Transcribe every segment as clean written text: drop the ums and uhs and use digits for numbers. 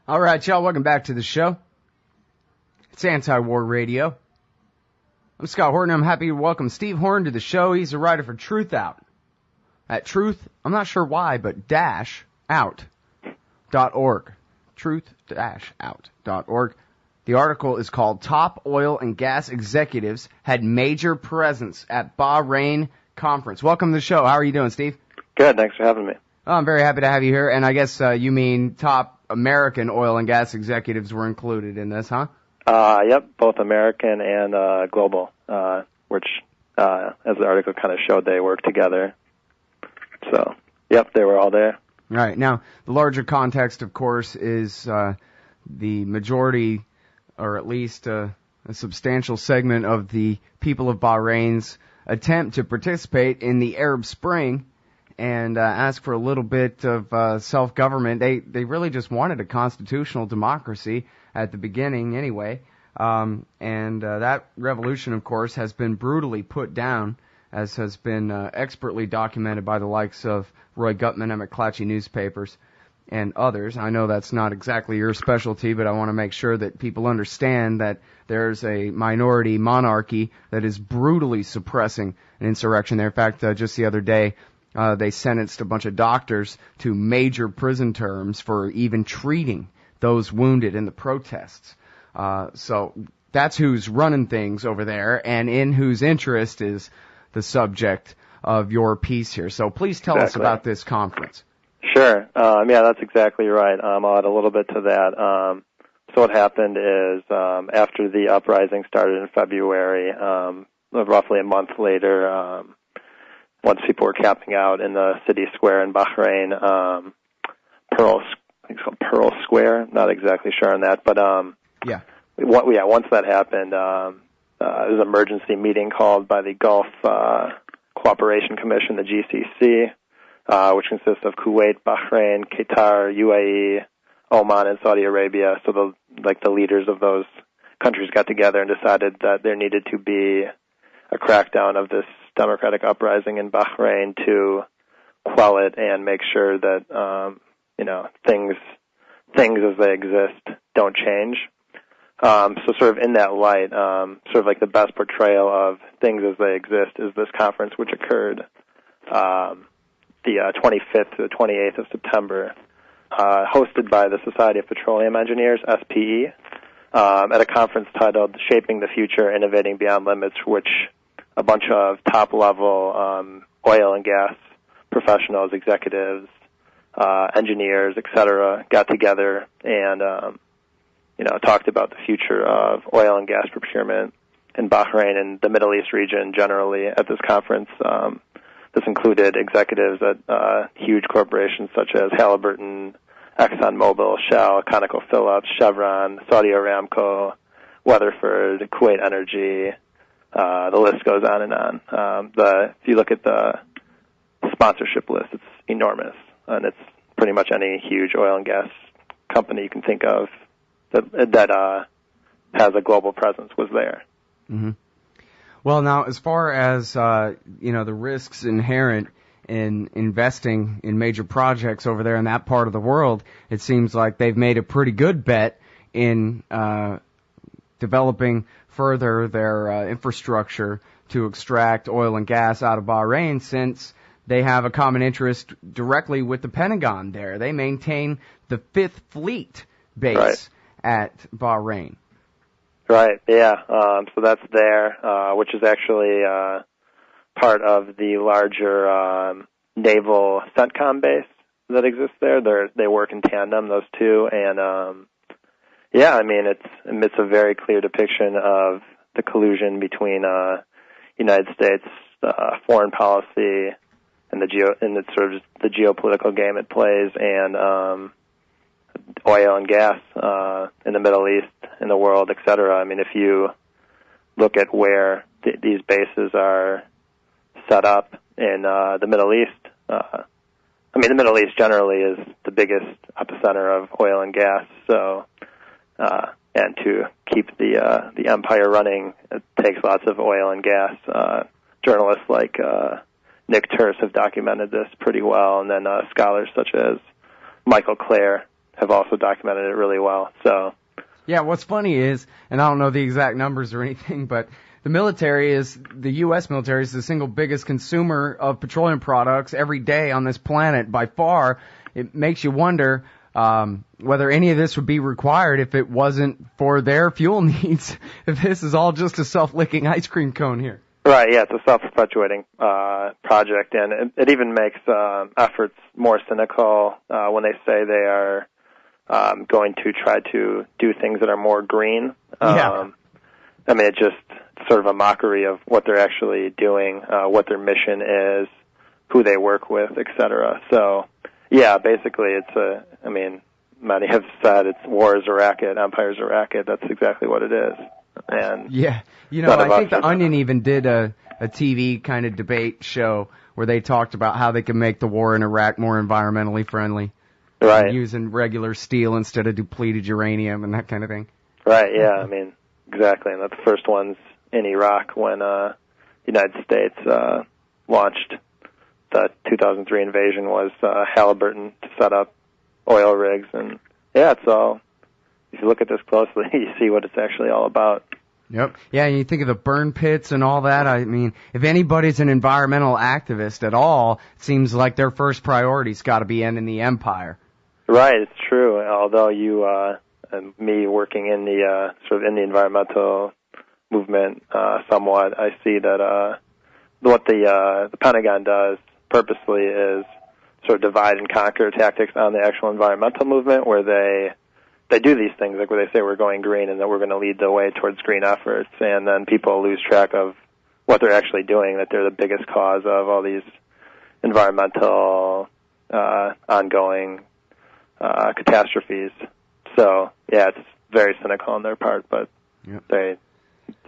All right, y'all, welcome back to the show. It's Anti-War Radio. I'm Scott Horton. I'm happy to welcome Steve Horn to the show. He's a writer for Truth Out. At Truth, I'm not sure why, but -out.org. Truth-out.org. The article is called Top Oil and Gas Executives Had Major Presence at Bahrain Conference. Welcome to the show. How are you doing, Steve? Good. Thanks for having me. Oh, I'm very happy to have you here. And I guess you mean top American oil and gas executives were included in this, huh? Yep, both American and global, which, as the article kind of showed, they work together. So, yep, they were all there. Right. Now, the larger context, of course, is the majority, or at least a substantial segment of the people of Bahrain's attempt to participate in the Arab Spring and ask for a little bit of self-government. They really just wanted a constitutional democracy at the beginning anyway. And that revolution, of course, has been brutally put down, as has been expertly documented by the likes of Roy Gutman and McClatchy newspapers and others. I know that's not exactly your specialty, but I want to make sure that people understand that there's a minority monarchy that is brutally suppressing an insurrection there. In fact, just the other day, they sentenced a bunch of doctors to major prison terms for even treating those wounded in the protests. So that's who's running things over there, and in whose interest is the subject of your piece here. So please tell us about this conference. Sure. Yeah, that's exactly right. I'll add a little bit to that. So what happened is after the uprising started in February, roughly a month later, once people were camping out in the city square in Bahrain, Pearl Square, not exactly sure on that, but once that happened, there was an emergency meeting called by the Gulf Cooperation Commission, the GCC, which consists of Kuwait, Bahrain, Qatar, UAE, Oman, and Saudi Arabia. So the leaders of those countries got together and decided that there needed to be a crackdown of this democratic uprising in Bahrain to quell it and make sure that things as they exist don't change. So sort of in that light, sort of like the best portrayal of things as they exist is this conference, which occurred the 25th to the 28th of September, hosted by the Society of Petroleum Engineers, SPE, at a conference titled Shaping the Future, Innovating Beyond Limits, which a bunch of top-level oil and gas professionals, executives, engineers, etc., got together and talked about the future of oil and gas procurement in Bahrain and the Middle East region generally at this conference. This included executives at huge corporations such as Halliburton, ExxonMobil, Shell, ConocoPhillips, Chevron, Saudi Aramco, Weatherford, Kuwait Energy. The list goes on and on. If you look at the sponsorship list, it's enormous, and it's pretty much any huge oil and gas company you can think of that has a global presence was there. Mm-hmm. Well, now, as far as the risks inherent in investing in major projects over there in that part of the world, it seems like they've made a pretty good bet in developing further their infrastructure to extract oil and gas out of Bahrain, since they have a common interest directly with the Pentagon there. They maintain the 5th Fleet base at Bahrain. Right, yeah. So that's there, which is actually part of the larger naval CENTCOM base that exists there. They work in tandem, those two, and it's a very clear depiction of the collusion between United States foreign policy and the sort of the geopolitical game it plays, and oil and gas in the Middle East, in the world, etc. I mean, if you look at where these bases are set up in the Middle East, the Middle East generally is the biggest epicenter of oil and gas. So, and to keep the empire running, it takes lots of oil and gas. Journalists like Nick Turse have documented this pretty well, and then scholars such as Michael Clare have also documented it really well. So. Yeah, what's funny is, and I don't know the exact numbers or anything, but the U.S. military is the single biggest consumer of petroleum products every day on this planet by far. It makes you wonder whether any of this would be required if it wasn't for their fuel needs, if this is all just a self-licking ice cream cone here. Right, yeah, it's a self-perpetuating project, and it even makes efforts more cynical when they say they are going to try to do things that are more green. Yeah. I mean, it's just sort of a mockery of what they're actually doing, what their mission is, who they work with, etc. So, yeah, basically many have said war is a racket, empire is a racket. That's exactly what it is. And yeah, I think The Onion even did a TV kind of debate show where they talked about how they can make the war in Iraq more environmentally friendly. Right. Using regular steel instead of depleted uranium and that kind of thing. Right, yeah, I mean, exactly. And the first ones in Iraq when the United States launched the 2003 invasion was Halliburton to set up oil rigs. And, yeah, it's all, if you look at this closely, you see what it's actually all about. Yep. Yeah, and you think of the burn pits and all that. I mean, if anybody's an environmental activist at all, it seems like their first priority's got to be ending the empire. Right, it's true. Although and me working in the sort of in the environmental movement somewhat, I see that what the Pentagon does purposely is sort of divide and conquer tactics on the actual environmental movement, where they do these things like where they say we're going green and that we're going to lead the way towards green efforts, and then people lose track of what they're actually doing, that they're the biggest cause of all these environmental ongoing catastrophes. So, yeah, it's very cynical on their part, but yep. They're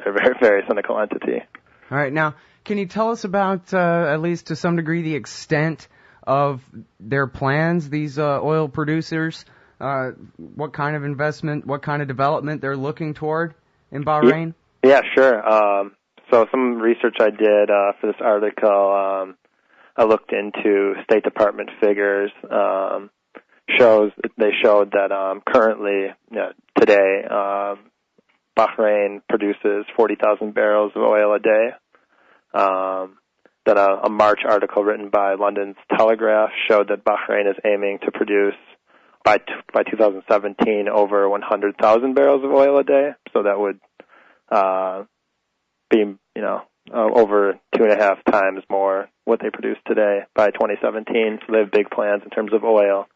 a very, very cynical entity. All right, now, can you tell us about, at least to some degree, the extent of their plans, these oil producers? What kind of investment, what kind of development they're looking toward in Bahrain? Yeah, sure. So some research I did for this article, I looked into State Department figures. They showed that currently, today, Bahrain produces 40,000 barrels of oil a day. Then a March article written by London's Telegraph showed that Bahrain is aiming to produce by 2017 over 100,000 barrels of oil a day. So that would be over 2.5 times more what they produce today by 2017. So they have big plans in terms of oil.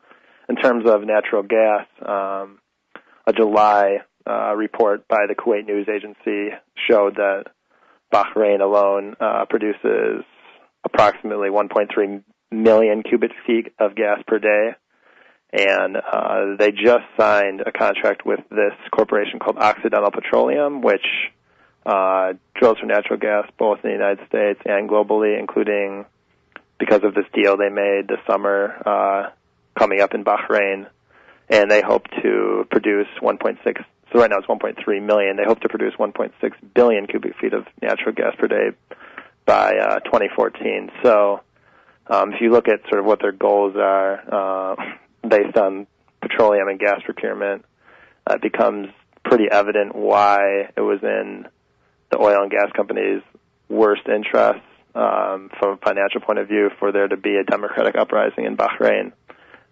In terms of natural gas, a July report by the Kuwait News Agency showed that Bahrain alone produces approximately 1.3 million cubic feet of gas per day. And they just signed a contract with this corporation called Occidental Petroleum, which drills for natural gas both in the United States and globally, including because of this deal they made this summer coming up in Bahrain. And they hope to produce 1.6, so right now it's 1.3 million. They hope to produce 1.6 billion cubic feet of natural gas per day by 2014. So if you look at sort of what their goals are based on petroleum and gas procurement, it becomes pretty evident why it was in the oil and gas companies' worst interests from a financial point of view for there to be a democratic uprising in Bahrain.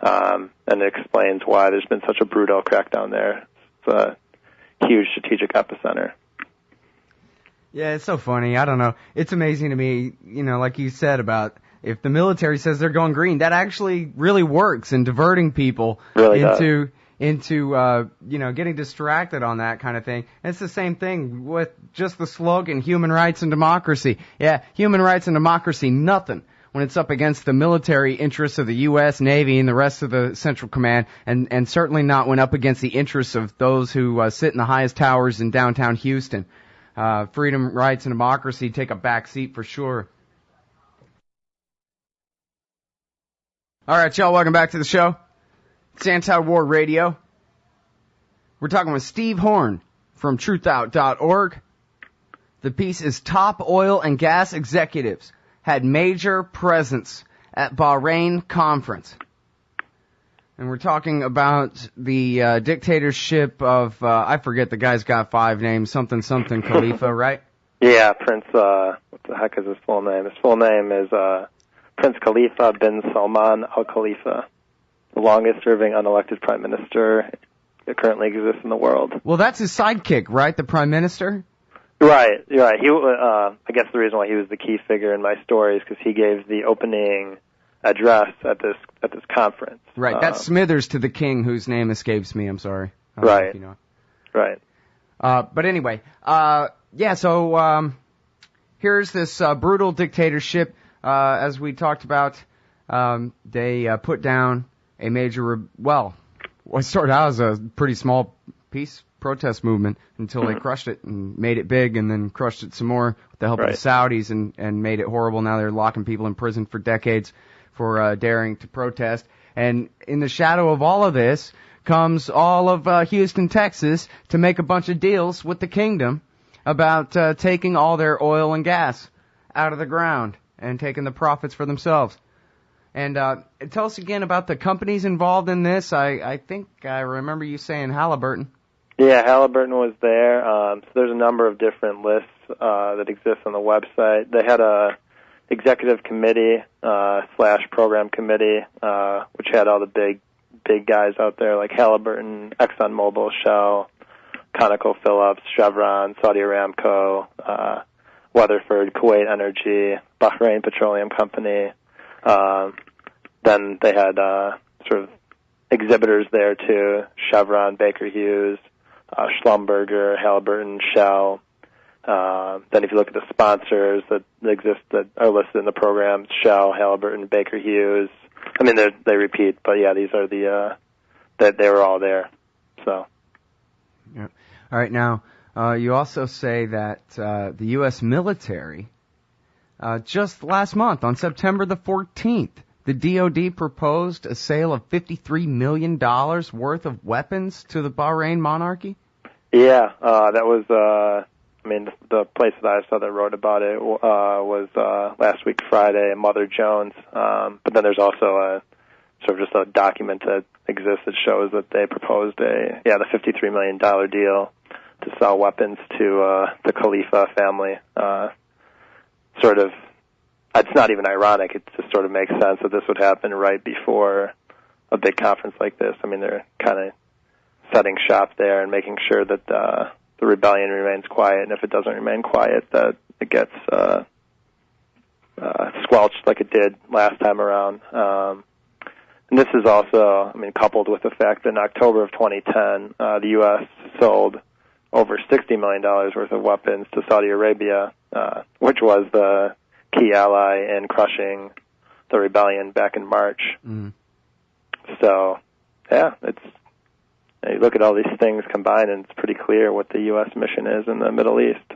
And it explains why there's been such a brutal crackdown there. It's a huge strategic epicenter. Yeah, it's so funny. I don't know. It's amazing to me, like you said about if the military says they're going green, that actually really works in diverting people into getting distracted on that kind of thing. And it's the same thing with just the slogan, human rights and democracy. Yeah, human rights and democracy, nothing when it's up against the military interests of the U.S. Navy and the rest of the Central Command, and certainly not when up against the interests of those who sit in the highest towers in downtown Houston. Freedom, rights, and democracy take a back seat for sure. All right, y'all, welcome back to the show. It's Anti-War Radio. We're talking with Steve Horn from truthout.org. The piece is Top Oil and Gas Executives Had Major Presence at Bahrain Conference. And we're talking about the dictatorship of, I forget, the guy's got 5 names, something Khalifa, right? Yeah, Prince, what the heck is his full name? His full name is Prince Khalifa bin Salman Al Khalifa, the longest-serving unelected prime minister that currently exists in the world. Well, that's his sidekick, right? The prime minister? Right. He, I guess the reason why he was the key figure in my story is because he gave the opening address at this conference. Right. That's Smithers to the king, whose name escapes me. I'm sorry. Right. You know. Right. But anyway, yeah. So here's this brutal dictatorship. As we talked about, they put down a major. What started out as a pretty small peace protest movement until they crushed it and made it big, and then crushed it some more with the help of the Saudis and made it horrible. Now they're locking people in prison for decades for daring to protest. And in the shadow of all of this comes all of Houston, Texas, to make a bunch of deals with the kingdom about taking all their oil and gas out of the ground and taking the profits for themselves. And tell us again about the companies involved in this. I think I remember you saying Halliburton. Yeah, Halliburton was there. So there's a number of different lists that exist on the website. They had a executive committee / program committee, which had all the big guys out there like Halliburton, ExxonMobil, Shell, ConocoPhillips, Chevron, Saudi Aramco, Weatherford, Kuwait Energy, Bahrain Petroleum Company. Then they had sort of exhibitors there too: Chevron, Baker Hughes, Schlumberger, Halliburton, Shell. Then if you look at the sponsors that are listed in the program, Shell, Halliburton, Baker Hughes. I mean, they repeat, but yeah, these are that they were all there. So. Yeah. All right. Now, you also say that the U.S. military, just last month on September the 14th, the DoD proposed a sale of $53 million worth of weapons to the Bahrain monarchy. Yeah, that was. I mean, the place that I saw that wrote about it was last week Friday, Mother Jones. But then there's also sort of just a document that exists that shows that they proposed the $53 million deal to sell weapons to the Khalifa family. Sort of, it's not even ironic. It just sort of makes sense that this would happen right before a big conference like this. I mean, they're kind of setting shop there and making sure that the rebellion remains quiet, and if it doesn't remain quiet, that it gets squelched like it did last time around. And this is also, I mean, coupled with the fact that in October of 2010, the U.S. sold over $60 million worth of weapons to Saudi Arabia, which was the key ally in crushing the rebellion back in March. Mm. So, yeah, you look at all these things combined, and it's pretty clear what the U.S. mission is in the Middle East.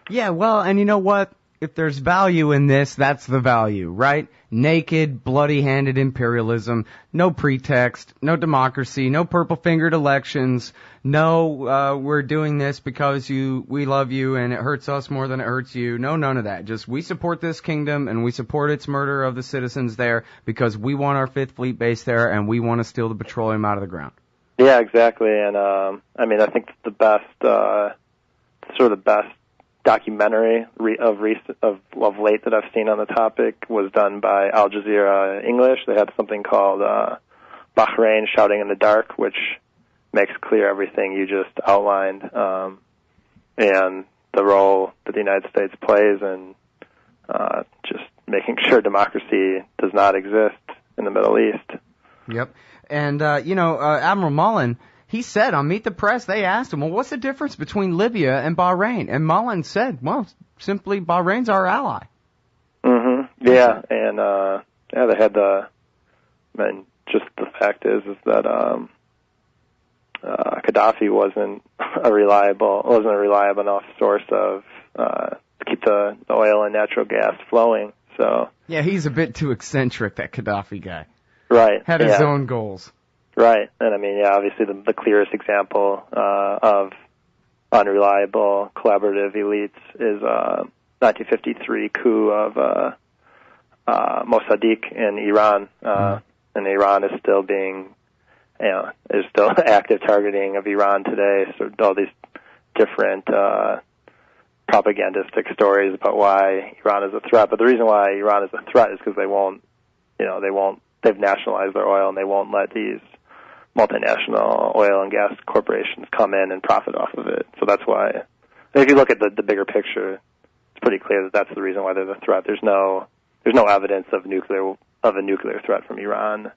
Yeah, well, and you know what? If there's value in this, that's the value, right? Naked, bloody-handed imperialism, no pretext, no democracy, no purple-fingered elections, no, we're doing this because we love you and it hurts us more than it hurts you. No, none of that. Just we support this kingdom and we support its murder of the citizens there because we want our Fifth Fleet base there and we want to steal the petroleum out of the ground. Yeah, exactly. And, I mean, I think the best documentary of late that I've seen on the topic was done by Al Jazeera English. They had something called Bahrain Shouting in the Dark, which makes clear everything you just outlined, and the role that the United States plays in just making sure democracy does not exist in the Middle East. Yep. And, Admiral Mullen, he said on Meet the Press, they asked him, well, what's the difference between Libya and Bahrain? And Mullen said, well, simply Bahrain's our ally. Mm-hmm. Yeah, and, they had just the fact is that, Gaddafi wasn't a reliable enough source of, to keep the oil and natural gas flowing, so. Yeah, he's a bit too eccentric, that Gaddafi guy. Right. Had his own goals. Right. And I mean, yeah, obviously the clearest example of unreliable collaborative elites is 1953 coup of Mossadegh in Iran. And Iran is still being is still active targeting of Iran today. So all these different propagandistic stories about why Iran is a threat. But the reason why Iran is a threat is because they've nationalized their oil, and they won't let these multinational oil and gas corporations come in and profit off of it. So that's why, if you look at the bigger picture, it's pretty clear that that's the reason why they're the threat. There's no evidence of a nuclear threat from Iran.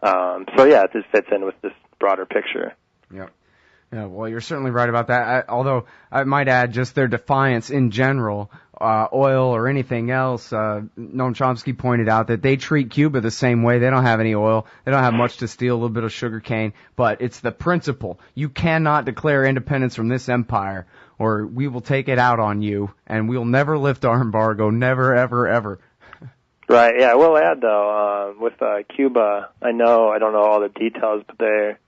So yeah, it just fits in with this broader picture. Yep. Yeah, well, you're certainly right about that. Although I might add, just their defiance in general, oil or anything else. Noam Chomsky pointed out that they treat Cuba the same way. They don't have any oil. They don't have much to steal, a little bit of sugar cane. But it's the principle. You cannot declare independence from this empire, or we will take it out on you, and we'll never lift our embargo. Never, ever, ever. Right. Yeah. I will add though, with Cuba, I don't know all the details, but there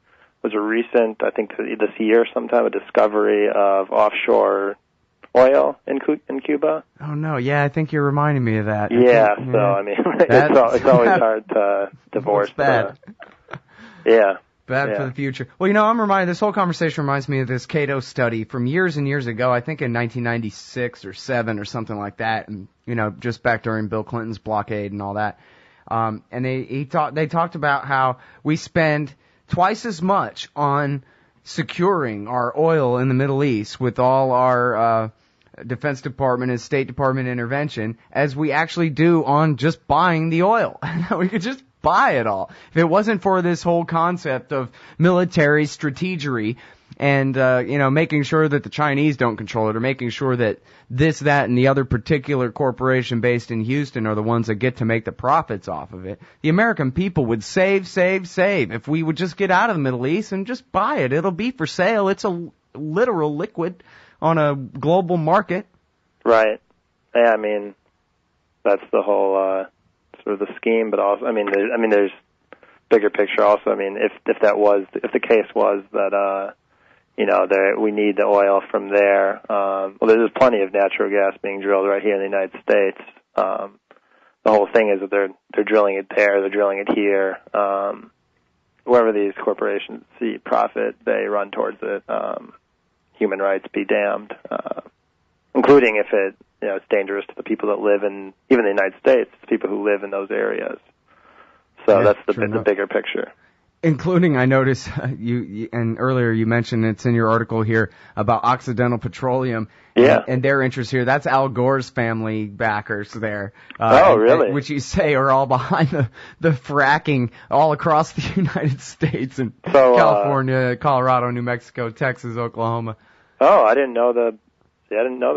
was a recent, I think this year sometime, a discovery of offshore oil in Cuba. Oh no, yeah, I think you're reminding me of that. Yeah, so I mean, it's always hard to divorce. Bad. Yeah. Bad for the future. Well, I'm reminded, this whole conversation reminds me of this Cato study from years and years ago, I think in 1996 or 7 or something like that, and, just back during Bill Clinton's blockade and all that. And they talked about how we spend twice as much on securing our oil in the Middle East with all our Defense Department and State Department intervention as we actually do on just buying the oil. We could just buy it all. If it wasn't for this whole concept of military strategery and, making sure that the Chinese don't control it, or making sure that this, that, and the other particular corporation based in Houston are the ones that get to make the profits off of it, the American people would save. If we would just get out of the Middle East and just buy it. It'll be for sale. It's a literal liquid on a global market. Right. Yeah, I mean, that's the whole, sort of the scheme, but also, there's bigger picture also. I mean, if the case was that, we need the oil from there. There's plenty of natural gas being drilled right here in the United States. The whole thing is that they're drilling it there, they're drilling it here. Wherever these corporations see profit, they run towards it. Human rights be damned, including if it's dangerous to the people that live in even the United States, the people who live in those areas. So that's the bigger picture. Including, I noticed and earlier you mentioned, it's in your article here, about Occidental Petroleum. Yeah. And their interest here. That's Al Gore's family backers there. Oh, really? Which you say are all behind the fracking all across the United States and California, Colorado, New Mexico, Texas, Oklahoma. Oh, I didn't know the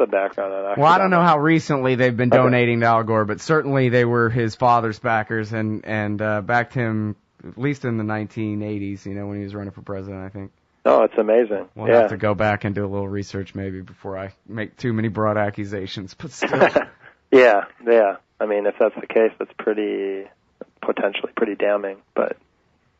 background on that. Well, I don't know how recently they've been donating to Al Gore, but certainly they were his father's backers and backed him at least in the 1980s, when he was running for president, I think. Oh, it's amazing. We'll have to go back and do a little research maybe before I make too many broad accusations, but still. Yeah. I mean, if that's the case, that's potentially pretty damning, but...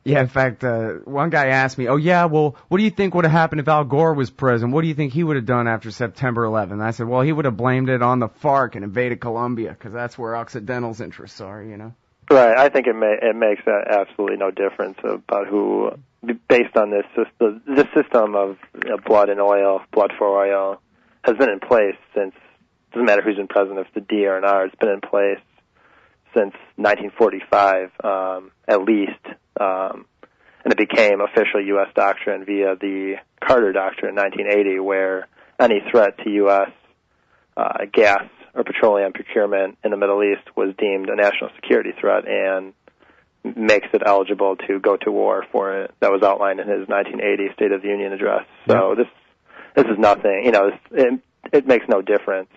Yeah, in fact, one guy asked me, what do you think would have happened if Al Gore was president? What do you think he would have done after September 11th? And I said, well, he would have blamed it on the FARC and invaded Colombia, because that's where Occidental's interests are, Right. I think it makes absolutely no difference about who, based on this system of blood and oil, blood for oil, has been in place since, doesn't matter who's been president, if it's a D or an R, it's been in place since 1945, at least, and it became official U.S. doctrine via the Carter Doctrine in 1980, where any threat to U.S. Gas or petroleum procurement in the Middle East was deemed a national security threat and makes it eligible to go to war for it. That was outlined in his 1980 State of the Union address. So this is nothing. It makes no difference.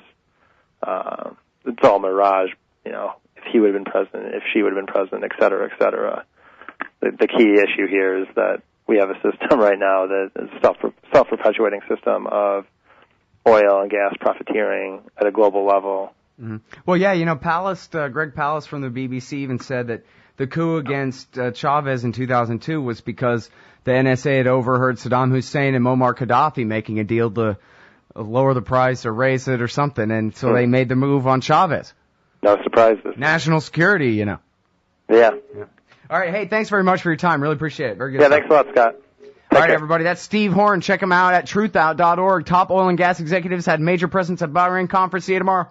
It's all mirage. If he would have been president, if she would have been president, et cetera, et cetera. The key issue here is that we have a system right now that is a self-perpetuating system of oil and gas profiteering at a global level. Mm-hmm. Well, yeah, Greg Palast from the BBC even said that the coup against Chavez in 2002 was because the NSA had overheard Saddam Hussein and Muammar Gaddafi making a deal to lower the price or raise it or something, and so they made the move on Chavez. No surprises. National security, Yeah. All right. Hey, thanks very much for your time. Really appreciate it. Very good. Yeah, thanks a lot, Scott. All right, everybody. That's Steve Horton. Check him out at truthout.org. Top oil and gas executives had major presence at Bahrain Conference. See you tomorrow.